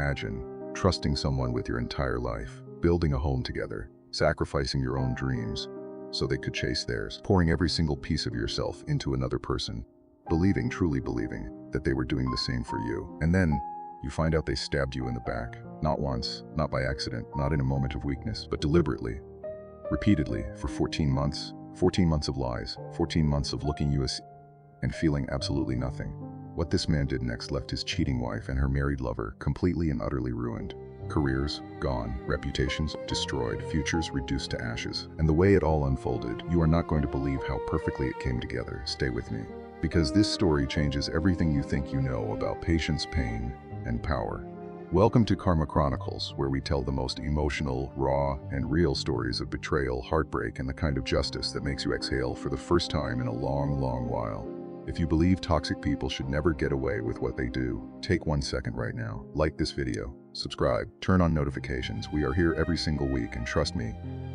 Imagine trusting someone with your entire life, building a home together, sacrificing your own dreams so they could chase theirs, pouring every single piece of yourself into another person, believing, truly believing, that they were doing the same for you. And then you find out they stabbed you in the back. Not once, not by accident, not in a moment of weakness, but deliberately, repeatedly, for 14 months. 14 months of lies, 14 months of looking you and feeling absolutely nothing. What this man did next left his cheating wife and her married lover completely and utterly ruined. Careers gone, reputations destroyed, futures reduced to ashes. And the way it all unfolded, you are not going to believe how perfectly it came together. Stay with me, because this story changes everything you think you know about patience, pain, and power. Welcome to Karma Chronicles, where we tell the most emotional, raw, and real stories of betrayal, heartbreak, and the kind of justice that makes you exhale for the first time in a long, long while. If you believe toxic people should never get away with what they do, take 1 second right now. Like this video, subscribe, turn on notifications. We are here every single week, and trust me,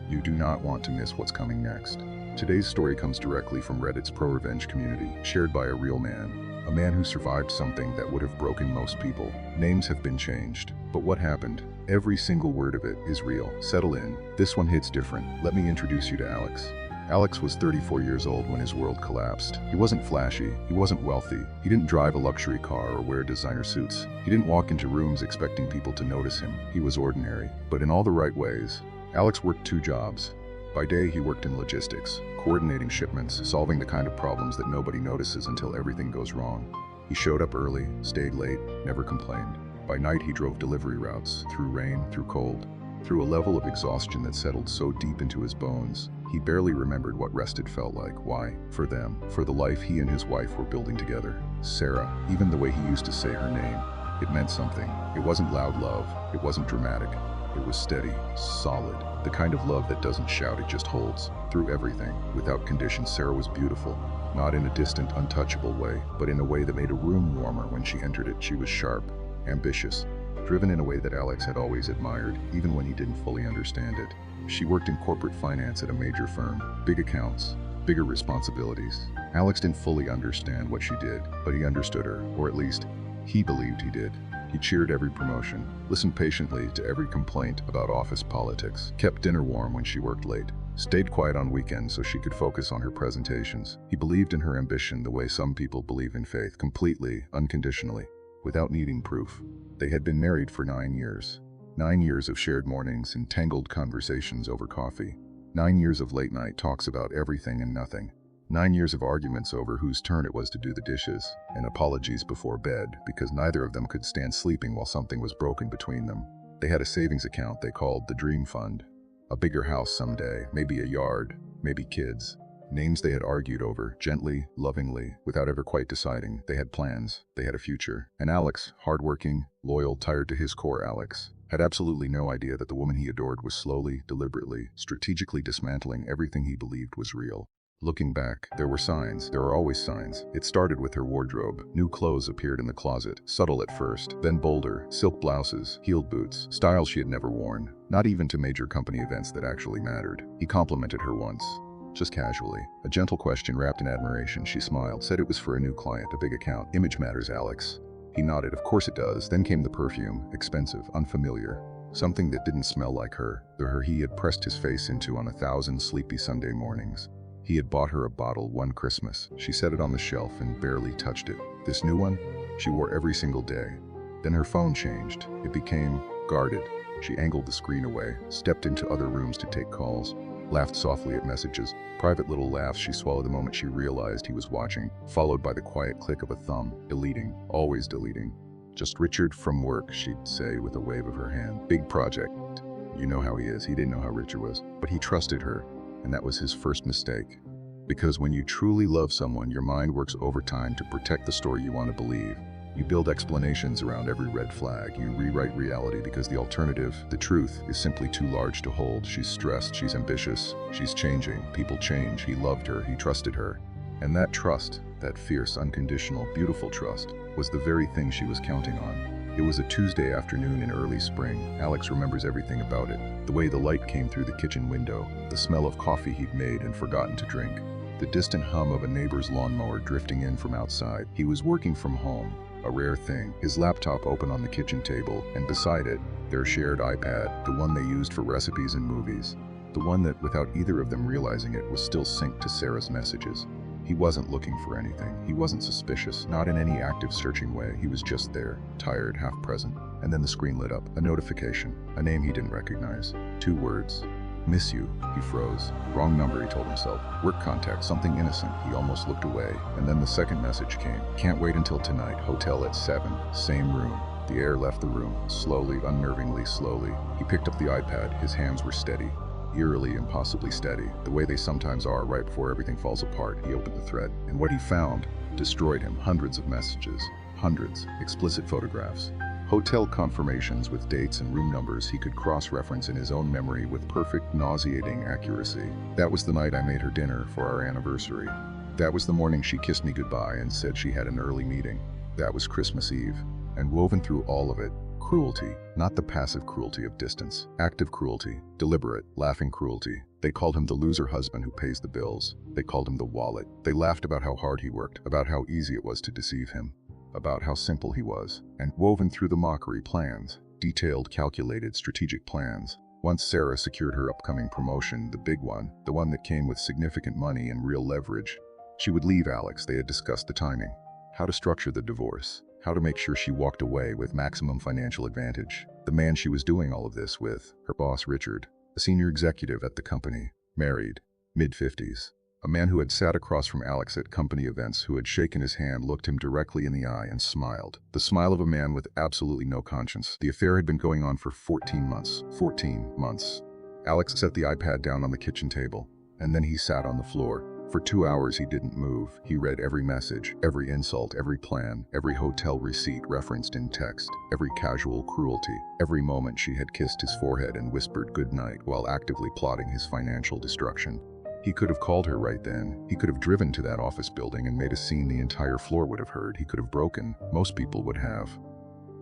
you do not want to miss what's coming next. Today's story comes directly from Reddit's ProRevenge community, shared by a real man. A man who survived something that would have broken most people. Names have been changed, but what happened? Every single word of it is real. Settle in. This one hits different. Let me introduce you to Alex. Alex was 34 years old when his world collapsed. He wasn't flashy, he wasn't wealthy, he didn't drive a luxury car or wear designer suits. He didn't walk into rooms expecting people to notice him. He was ordinary, but in all the right ways. Alex worked 2 jobs. By day, he worked in logistics, coordinating shipments, solving the kind of problems that nobody notices until everything goes wrong. He showed up early, stayed late, never complained. By night, he drove delivery routes, through rain, through cold, through a level of exhaustion that settled so deep into his bones, he barely remembered what rested felt like. Why? For them, for the life he and his wife were building together. Sarah, even the way he used to say her name, it meant something. It wasn't loud love, it wasn't dramatic. It was steady, solid, the kind of love that doesn't shout, it just holds. Through everything, without condition, Sarah was beautiful. Not in a distant, untouchable way, but in a way that made a room warmer when she entered it. She was sharp, ambitious, driven in a way that Alex had always admired, even when he didn't fully understand it. She worked in corporate finance at a major firm, big accounts, bigger responsibilities. Alex didn't fully understand what she did, but he understood her, or at least, he believed he did. He cheered every promotion, listened patiently to every complaint about office politics, kept dinner warm when she worked late, stayed quiet on weekends so she could focus on her presentations. He believed in her ambition the way some people believe in faith, completely, unconditionally, without needing proof. They had been married for 9 years. 9 years of shared mornings and tangled conversations over coffee. 9 years of late-night talks about everything and nothing. 9 years of arguments over whose turn it was to do the dishes, and apologies before bed because neither of them could stand sleeping while something was broken between them. They had a savings account they called the Dream Fund. A bigger house someday, maybe a yard, maybe kids. Names they had argued over, gently, lovingly, without ever quite deciding. They had plans, they had a future. And Alex, hardworking, loyal, tired to his core Alex, had absolutely no idea that the woman he adored was slowly, deliberately, strategically dismantling everything he believed was real. Looking back, there were signs. There are always signs. It started with her wardrobe. New clothes appeared in the closet, subtle at first, then bolder, silk blouses, heeled boots, styles she had never worn, not even to major company events that actually mattered. He complimented her once, just casually. A gentle question wrapped in admiration. She smiled, said it was for a new client, a big account. Image matters, Alex. He nodded, of course it does. Then came the perfume, expensive, unfamiliar. Something that didn't smell like her, the her he had pressed his face into on 1,000 sleepy Sunday mornings. He had bought her a bottle one Christmas. She set it on the shelf and barely touched it. This new one, she wore every single day. Then her phone changed. It became guarded. She angled the screen away, stepped into other rooms to take calls, laughed softly at messages. Private little laughs she swallowed the moment she realized he was watching, followed by the quiet click of a thumb, deleting, always deleting. Just Richard from work, she'd say with a wave of her hand. Big project. You know how he is. He didn't know how Richard was, but he trusted her. And that was his first mistake. Because when you truly love someone, your mind works overtime to protect the story you want to believe. You build explanations around every red flag. You rewrite reality because the alternative, the truth, is simply too large to hold. She's stressed, she's ambitious, she's changing. People change. He loved her, he trusted her. And that trust, that fierce, unconditional, beautiful trust, was the very thing she was counting on. It was a Tuesday afternoon in early spring. Alex remembers everything about it. The way the light came through the kitchen window, the smell of coffee he'd made and forgotten to drink, the distant hum of a neighbor's lawnmower drifting in from outside. He was working from home, a rare thing, his laptop open on the kitchen table, and beside it, their shared iPad, the one they used for recipes and movies. The one that, without either of them realizing it, was still synced to Sarah's messages. He wasn't looking for anything. He wasn't suspicious, not in any active searching way. He was just there, tired, half present. And then the screen lit up. A notification. A name he didn't recognize. 2 words. Miss you. He froze. Wrong number, he told himself. Work contact, something innocent. He almost looked away. And then the second message came. Can't wait until tonight. Hotel at 7. Same room. The air left the room. Slowly, unnervingly slowly. He picked up the iPad. His hands were steady. Eerily, impossibly steady, the way they sometimes are right before everything falls apart. He opened the thread, and what he found destroyed him. Hundreds of messages, hundreds, explicit photographs, hotel confirmations with dates and room numbers he could cross-reference in his own memory with perfect, nauseating accuracy. That was the night I made her dinner for our anniversary. That was the morning she kissed me goodbye and said she had an early meeting. That was Christmas Eve. And woven through all of it, cruelty, not the passive cruelty of distance. Active cruelty, deliberate, laughing cruelty. They called him the loser husband who pays the bills. They called him the wallet. They laughed about how hard he worked, about how easy it was to deceive him, about how simple he was. And woven through the mockery, plans, detailed, calculated, strategic plans. Once Sarah secured her upcoming promotion, the big one, the one that came with significant money and real leverage, she would leave Alex. They had discussed the timing, how to structure the divorce, how to make sure she walked away with maximum financial advantage. The man she was doing all of this with, her boss Richard, a senior executive at the company, married, mid-50s. A man who had sat across from Alex at company events, who had shaken his hand, looked him directly in the eye and smiled. The smile of a man with absolutely no conscience. The affair had been going on for 14 months. 14 months. Alex set the iPad down on the kitchen table, and then he sat on the floor. For 2 hours he didn't move. He read every message, every insult, every plan, every hotel receipt referenced in text, every casual cruelty, every moment she had kissed his forehead and whispered goodnight while actively plotting his financial destruction. He could have called her right then. He could have driven to that office building and made a scene the entire floor would have heard. He could have broken. Most people would have.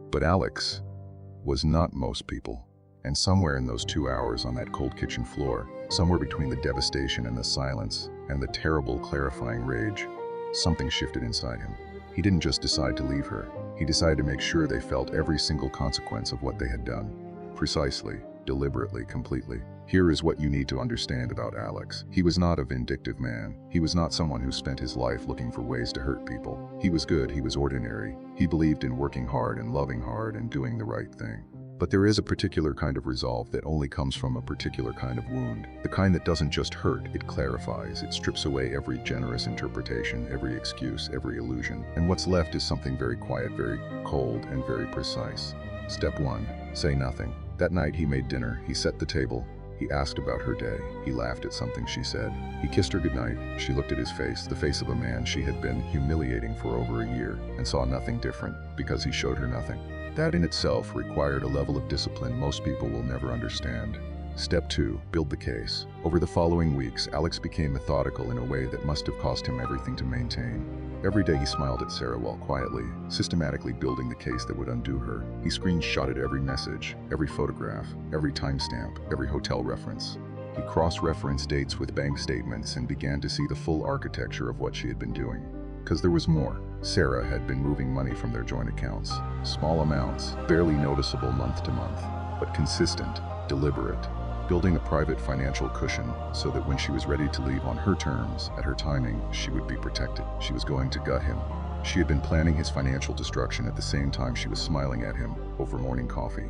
But Alex was not most people. And somewhere in those 2 hours on that cold kitchen floor, somewhere between the devastation and the silence, and the terrible, clarifying rage, something shifted inside him. He didn't just decide to leave her. He decided to make sure they felt every single consequence of what they had done. Precisely, deliberately, completely. Here is what you need to understand about Alex. He was not a vindictive man. He was not someone who spent his life looking for ways to hurt people. He was good, he was ordinary. He believed in working hard and loving hard and doing the right thing. But there is a particular kind of resolve that only comes from a particular kind of wound. The kind that doesn't just hurt, it clarifies. It strips away every generous interpretation, every excuse, every illusion. And what's left is something very quiet, very cold, and very precise. Step 1. Say nothing. That night he made dinner. He set the table. He asked about her day. He laughed at something she said. He kissed her goodnight. She looked at his face, the face of a man she had been humiliating for over a year, and saw nothing different because he showed her nothing. That in itself required a level of discipline most people will never understand. Step 2. Build the case. Over the following weeks, Alex became methodical in a way that must have cost him everything to maintain. Every day he smiled at Sarah while quietly, systematically building the case that would undo her. He screenshotted every message, every photograph, every timestamp, every hotel reference. He cross-referenced dates with bank statements and began to see the full architecture of what she had been doing. Because there was more. Sarah had been moving money from their joint accounts. Small amounts, barely noticeable month to month, but consistent, deliberate, building a private financial cushion so that when she was ready to leave on her terms, at her timing, she would be protected. She was going to gut him. She had been planning his financial destruction at the same time she was smiling at him over morning coffee.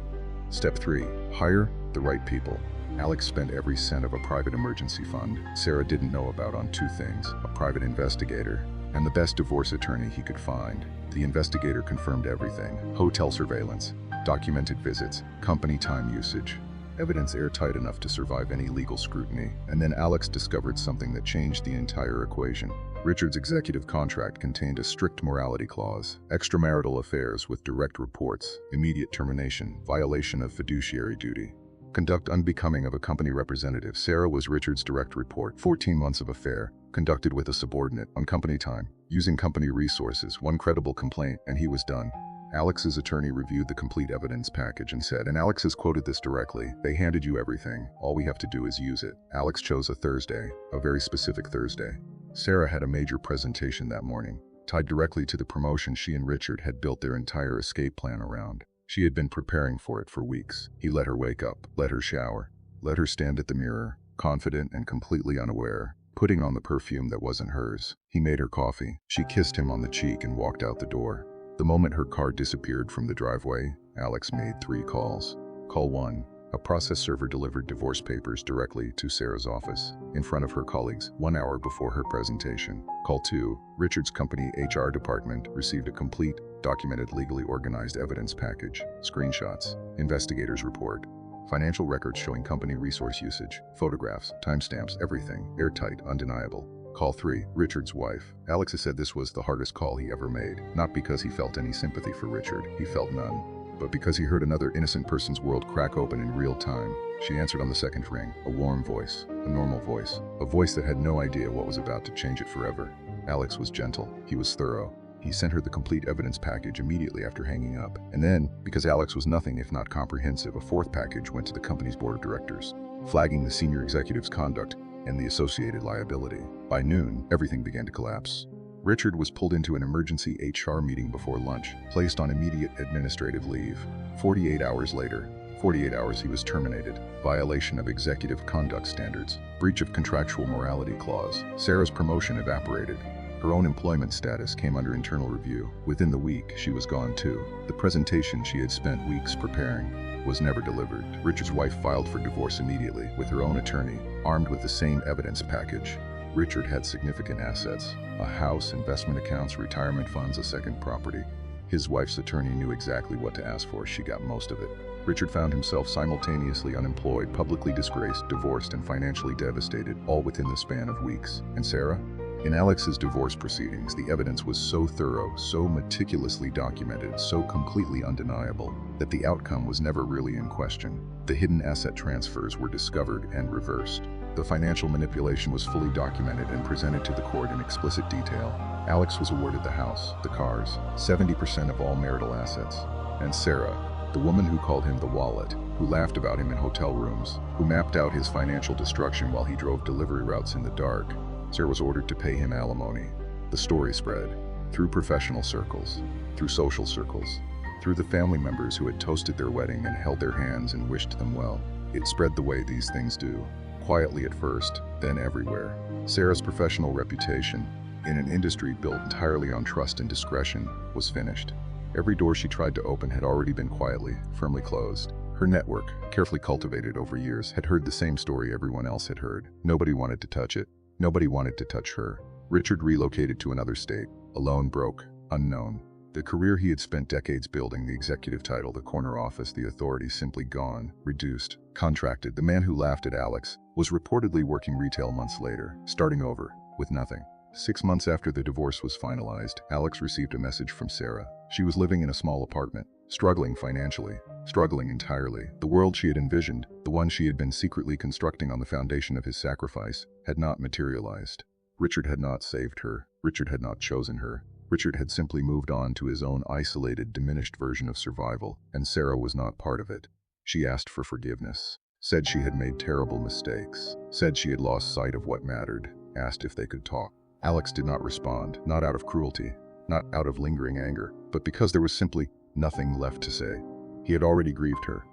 Step 3. Hire the right people. Alex spent every cent of a private emergency fund Sarah didn't know about on 2 things: a private investigator and the best divorce attorney he could find. The investigator confirmed everything: hotel surveillance, documented visits, company time usage, evidence airtight enough to survive any legal scrutiny. And then Alex discovered something that changed the entire equation. Richard's executive contract contained a strict morality clause: extramarital affairs with direct reports, immediate termination, violation of fiduciary duty, conduct unbecoming of a company representative. Sarah was Richard's direct report. 14 months of affair, conducted with a subordinate, on company time, using company resources, 1 credible complaint, and he was done. Alex's attorney reviewed the complete evidence package and said, and Alex has quoted this directly, "They handed you everything. All we have to do is use it." Alex chose a Thursday, a very specific Thursday. Sarah had a major presentation that morning. tied directly to the promotion she and Richard had built their entire escape plan around. She had been preparing for it for weeks. He let her wake up, let her shower, let her stand at the mirror, confident and completely unaware, putting on the perfume that wasn't hers. He made her coffee. She kissed him on the cheek and walked out the door. The moment her car disappeared from the driveway, Alex made 3 calls. Call 1. A process server delivered divorce papers directly to Sarah's office, in front of her colleagues, 1 hour before her presentation. Call 2. Richard's company HR department received a complete, documented, legally organized evidence package, screenshots, investigators' report, financial records showing company resource usage, photographs, timestamps, everything, airtight, undeniable. Call 3. Richard's wife. Alex has said this was the hardest call he ever made, not because he felt any sympathy for Richard, he felt none, but because he heard another innocent person's world crack open in real time. She answered on the second ring, a warm voice, a normal voice, a voice that had no idea what was about to change it forever. Alex was gentle, he was thorough. He sent her the complete evidence package immediately after hanging up. And then, because Alex was nothing if not comprehensive, a 4th package went to the company's board of directors, flagging the senior executive's conduct and the associated liability. By noon, everything began to collapse. Richard was pulled into an emergency HR meeting before lunch, placed on immediate administrative leave. 48 hours later, 48 hours he was terminated. Violation of executive conduct standards. Breach of contractual morality clause. Sarah's promotion evaporated. Her own employment status came under internal review. Within the week, she was gone too. The presentation she had spent weeks preparing was never delivered. Richard's wife filed for divorce immediately, with her own attorney, armed with the same evidence package. Richard had significant assets, a house, investment accounts, retirement funds, a second property. His wife's attorney knew exactly what to ask for. She got most of it. Richard found himself simultaneously unemployed, publicly disgraced, divorced, and financially devastated, all within the span of weeks. And Sarah? In Alex's divorce proceedings, the evidence was so thorough, so meticulously documented, so completely undeniable, that the outcome was never really in question. The hidden asset transfers were discovered and reversed. The financial manipulation was fully documented and presented to the court in explicit detail. Alex was awarded the house, the cars, 70% of all marital assets. And Sarah, the woman who called him the wallet, who laughed about him in hotel rooms, who mapped out his financial destruction while he drove delivery routes in the dark, Sarah was ordered to pay him alimony. The story spread, through professional circles, through social circles, through the family members who had toasted their wedding and held their hands and wished them well. It spread the way these things do. Quietly at first, then everywhere. Sarah's professional reputation, in an industry built entirely on trust and discretion, was finished. Every door she tried to open had already been quietly, firmly closed. Her network, carefully cultivated over years, had heard the same story everyone else had heard. Nobody wanted to touch it. Nobody wanted to touch her. Richard relocated to another state, alone, broke, unknown. The career he had spent decades building, the executive title, the corner office, the authority, simply gone, reduced, contracted. The man who laughed at Alex was reportedly working retail months later, starting over, with nothing. 6 months after the divorce was finalized, Alex received a message from Sarah. She was living in a small apartment, struggling financially, struggling entirely. The world she had envisioned, the one she had been secretly constructing on the foundation of his sacrifice, had not materialized. Richard had not saved her. Richard had not chosen her. Richard had simply moved on to his own isolated, diminished version of survival, and Sarah was not part of it. She asked for forgiveness, said she had made terrible mistakes, said she had lost sight of what mattered, asked if they could talk. Alex did not respond, not out of cruelty, not out of lingering anger, but because there was simply nothing left to say. He had already grieved her.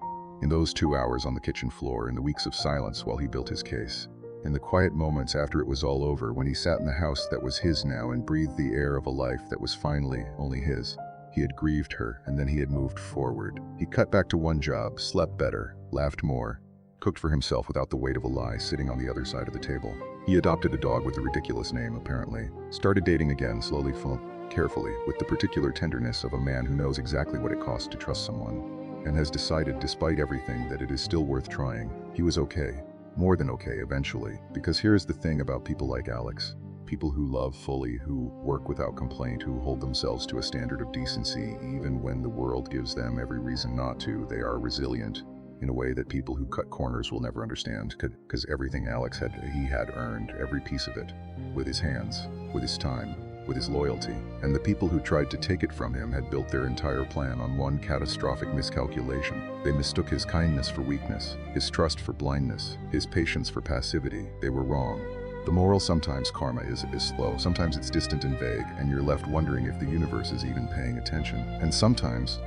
In those 2 hours on the kitchen floor, in the weeks of silence while he built his case, in the quiet moments after it was all over, when he sat in the house that was his now and breathed the air of a life that was finally only his, he had grieved her, and then he had moved forward. He cut back to one job, slept better, laughed more, cooked for himself without the weight of a lie sitting on the other side of the table. He adopted a dog with a ridiculous name, apparently. Started dating again, slowly, carefully, with the particular tenderness of a man who knows exactly what it costs to trust someone, and has decided, despite everything, that it is still worth trying. He was okay. More than okay, eventually. Because here's the thing about people like Alex. People who love fully, who work without complaint, who hold themselves to a standard of decency, even when the world gives them every reason not to. They are resilient in a way that people who cut corners will never understand, because everything Alex he had earned, every piece of it, with his hands, with his time, with his loyalty. And the people who tried to take it from him had built their entire plan on one catastrophic miscalculation. They mistook his kindness for weakness, his trust for blindness, his patience for passivity. They were wrong. The moral: sometimes karma is slow, sometimes it's distant and vague, and you're left wondering if the universe is even paying attention. And sometimes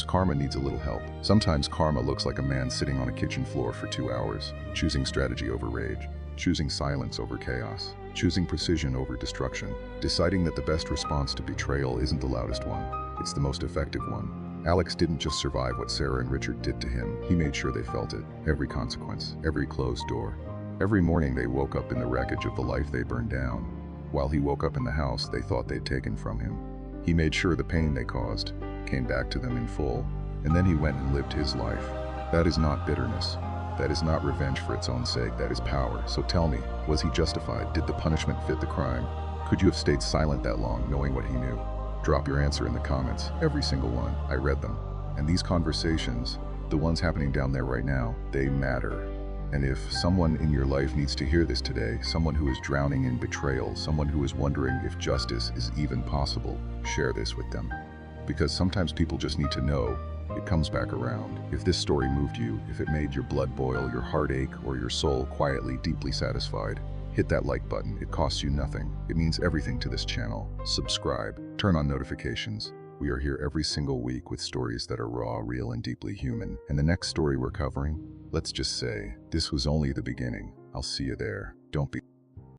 karma needs a little help. Sometimes karma looks like a man sitting on a kitchen floor for 2 hours, choosing strategy over rage, choosing silence over chaos, choosing precision over destruction, deciding that the best response to betrayal isn't the loudest one, it's the most effective one. Alex didn't just survive what Sarah and Richard did to him, he made sure they felt it. Every consequence, every closed door. Every morning they woke up in the wreckage of the life they burned down. While he woke up in the house they thought they'd taken from him. He made sure the pain they caused came back to them in full, and then he went and lived his life. That is not bitterness. That is not revenge for its own sake, that is power. So tell me, was he justified? Did the punishment fit the crime? Could you have stayed silent that long, knowing what he knew? Drop your answer in the comments, every single one. I read them. And these conversations, the ones happening down there right now, they matter. And if someone in your life needs to hear this today, someone who is drowning in betrayal, someone who is wondering if justice is even possible, share this with them. Because sometimes people just need to know it comes back around. If this story moved you, if it made your blood boil, your heart ache, or your soul quietly, deeply satisfied, hit that like button. It costs you nothing. It means everything to this channel. Subscribe, turn on notifications. We are here every single week with stories that are raw, real, and deeply human. And the next story we're covering, let's just say, this was only the beginning. I'll see you there. Don't be